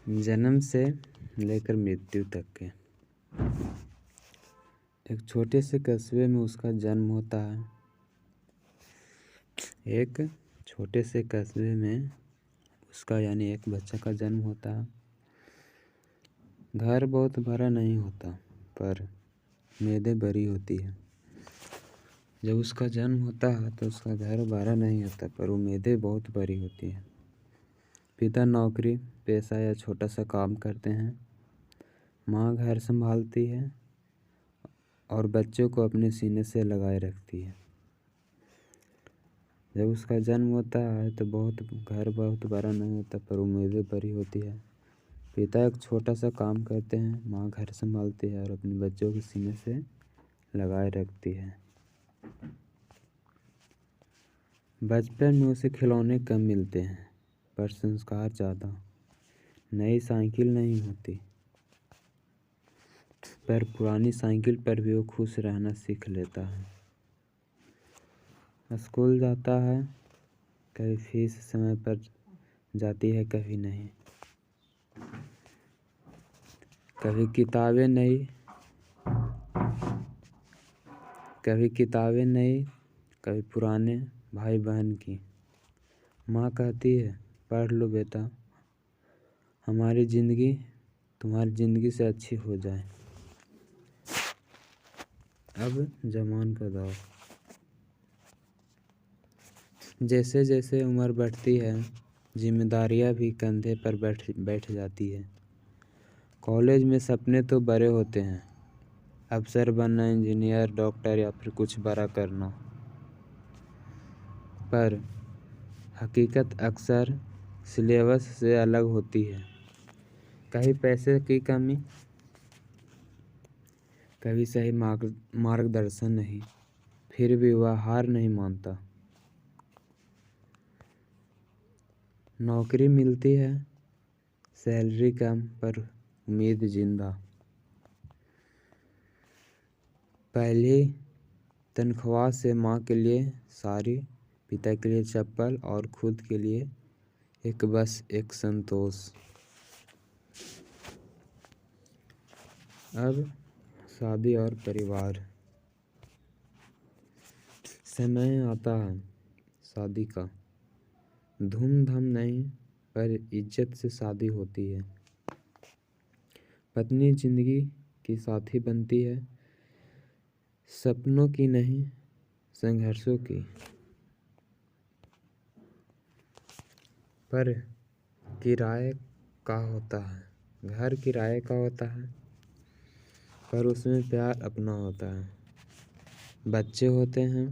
जन्म से लेकर मृत्यु तक के। एक छोटे से कस्बे में उसका जन्म होता है। एक छोटे से कस्बे में उसका यानी एक बच्चा का जन्म होता है। घर बहुत बड़ा नहीं होता पर उम्मीदें बड़ी होती है। जब उसका जन्म होता है तो उसका घर बड़ा नहीं होता पर उम्मीदें बहुत बड़ी होती हैं। पिता नौकरी पेशा या छोटा सा काम करते हैं। माँ घर संभालती है और बच्चों को अपने सीने से लगाए रखती है। जब उसका जन्म होता है तो घर बहुत बड़ा नहीं होता पर उम्मीदें बड़ी होती है। पिता एक छोटा सा काम करते हैं, माँ घर संभालती है और अपने बच्चों के सीने से लगाए रखती है। बचपन में उसे खिलौने कम मिलते हैं पर संस्कार ज़्यादा। नई साइकिल नहीं होती पर पुरानी साइकिल पर भी वो खुश रहना सीख लेता है। स्कूल जाता है, कभी फीस समय पर जाती है कभी नहीं। कभी किताबें नहीं, कभी पुराने भाई बहन की। माँ कहती है पढ़ लो बेटा, हमारी ज़िंदगी तुम्हारी ज़िंदगी से अच्छी हो जाए। अब जवान का दौर। जैसे जैसे उम्र बढ़ती है जिम्मेदारियाँ भी कंधे पर बैठ जाती है। कॉलेज में सपने तो बड़े होते हैं, अफसर बनना, इंजीनियर, डॉक्टर या फिर कुछ बड़ा करना। पर हकीकत अक्सर सिलेबस से अलग होती है। कहीं पैसे की कमी, कभी सही मार्गदर्शन नहीं, फिर भी वह हार नहीं मानता। नौकरी मिलती है, सैलरी कम पर उम्मीद जिंदा। पहली तनख्वाह से माँ के लिए साड़ी, पिता के लिए चप्पल और खुद के लिए एक संतोष। अब शादी और परिवार। समय आता है शादी का। धूमधाम नहीं पर इज्जत से शादी होती है। पत्नी जिंदगी की साथी बनती है, सपनों की नहीं संघर्षों की। पर किराए का होता है, घर किराए का होता है पर उसमें प्यार अपना होता है। बच्चे होते हैं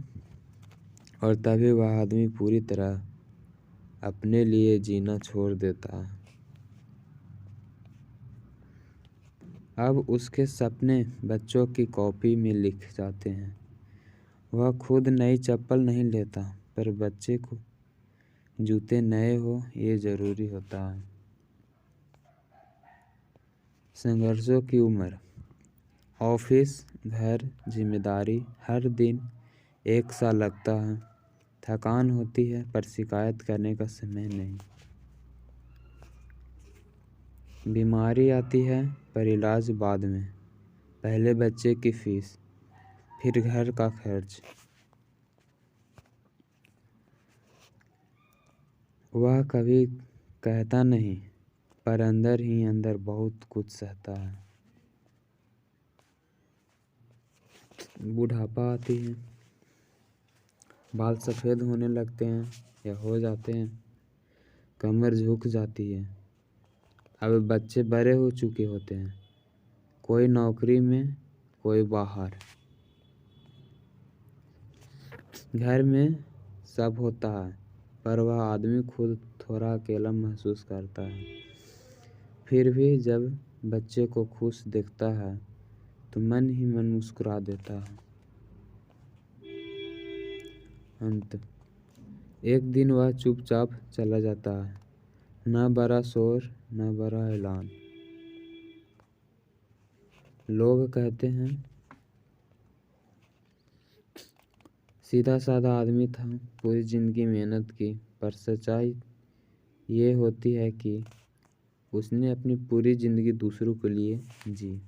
और तभी वह आदमी पूरी तरह अपने लिए जीना छोड़ देता है। अब उसके सपने बच्चों की कॉपी में लिख जाते हैं। वह खुद नई चप्पल नहीं लेता पर बच्चे को जूते नए हो ये ज़रूरी होता है। संघर्षों की उम्र। ऑफिस, घर, जिम्मेदारी, हर दिन एक सा लगता है। थकान होती है पर शिकायत करने का समय नहीं। बीमारी आती है पर इलाज बाद में। पहले बच्चे की फीस, फिर घर का खर्च। वह कभी कहता नहीं पर अंदर ही अंदर बहुत कुछ सहता है। बुढ़ापा आती है, बाल सफ़ेद होने लगते हैं या हो जाते हैं, कमर झुक जाती है। अब बच्चे बड़े हो चुके होते हैं, कोई नौकरी में, कोई बाहर। घर में सब होता है पर वह आदमी खुद थोड़ा अकेला महसूस करता है। फिर भी जब बच्चे को खुश देखता है तो मन ही मन मुस्कुरा देता है। अंत। एक दिन वह चुपचाप चला जाता है, ना बड़ा शोर ना बड़ा ऐलान। लोग कहते हैं सीधा साधा आदमी था, पूरी जिंदगी मेहनत की, पर सच्चाई ये होती है कि उसने अपनी पूरी ज़िंदगी दूसरों के लिए जी।